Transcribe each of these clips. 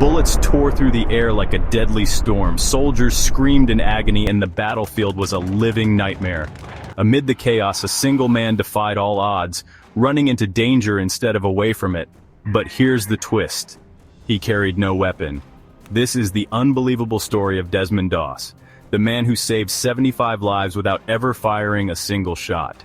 Bullets tore through the air like a deadly storm. Soldiers screamed in agony, and the battlefield was a living nightmare. Amid the chaos, a single man defied all odds, running into danger instead of away from it. But here's the twist. He carried no weapon. This is the unbelievable story of Desmond Doss, the man who saved 75 lives without ever firing a single shot.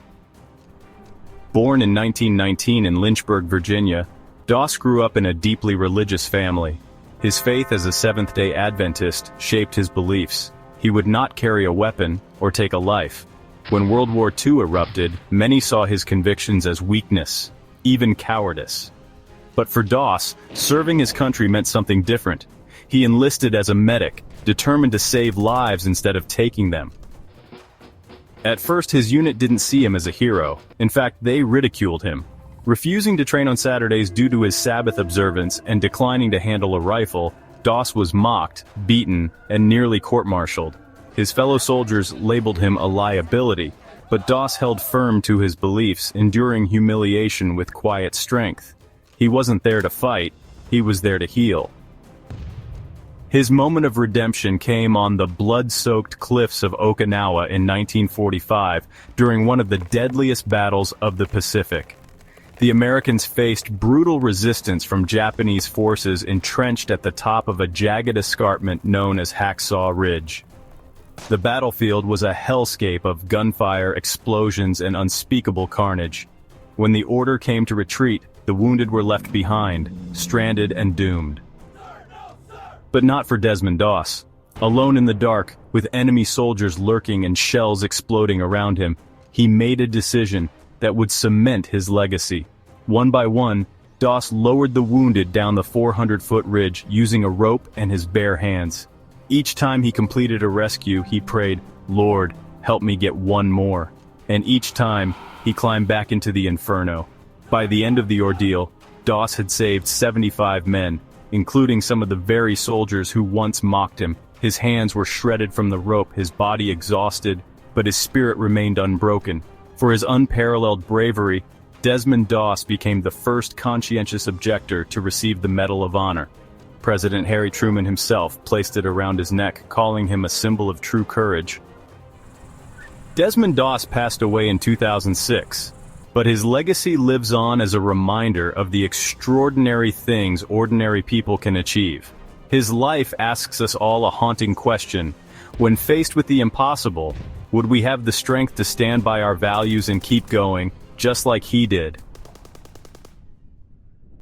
Born in 1919 in Lynchburg, Virginia, Doss grew up in a deeply religious family. His faith as a Seventh-day Adventist shaped his beliefs. He would not carry a weapon or take a life. When World War II erupted, many saw his convictions as weakness, even cowardice. But for Doss, serving his country meant something different. He enlisted as a medic, determined to save lives instead of taking them. At first, his unit didn't see him as a hero. In fact, they ridiculed him. Refusing to train on Saturdays due to his Sabbath observance and declining to handle a rifle, Doss was mocked, beaten, and nearly court-martialed. His fellow soldiers labeled him a liability, but Doss held firm to his beliefs, enduring humiliation with quiet strength. He wasn't there to fight, he was there to heal. His moment of redemption came on the blood-soaked cliffs of Okinawa in 1945, during one of the deadliest battles of the Pacific. The Americans faced brutal resistance from Japanese forces entrenched at the top of a jagged escarpment known as Hacksaw Ridge. The battlefield was a hellscape of gunfire, explosions, and unspeakable carnage. When the order came to retreat, the wounded were left behind, stranded and doomed. But not for Desmond Doss. Alone in the dark, with enemy soldiers lurking and shells exploding around him, he made a decision that would cement his legacy. One by one, Doss lowered the wounded down the 400-foot ridge using a rope and his bare hands. Each time he completed a rescue, he prayed, "Lord, help me get one more." And each time, he climbed back into the inferno. By the end of the ordeal, Doss had saved 75 men, including some of the very soldiers who once mocked him. His hands were shredded from the rope, his body exhausted, but his spirit remained unbroken. For his unparalleled bravery, Desmond Doss became the first conscientious objector to receive the Medal of Honor. President Harry Truman himself placed it around his neck, calling him a symbol of true courage. Desmond Doss passed away in 2006, but his legacy lives on as a reminder of the extraordinary things ordinary people can achieve. His life asks us all a haunting question. When faced with the impossible, would we have the strength to stand by our values and keep going, just like he did?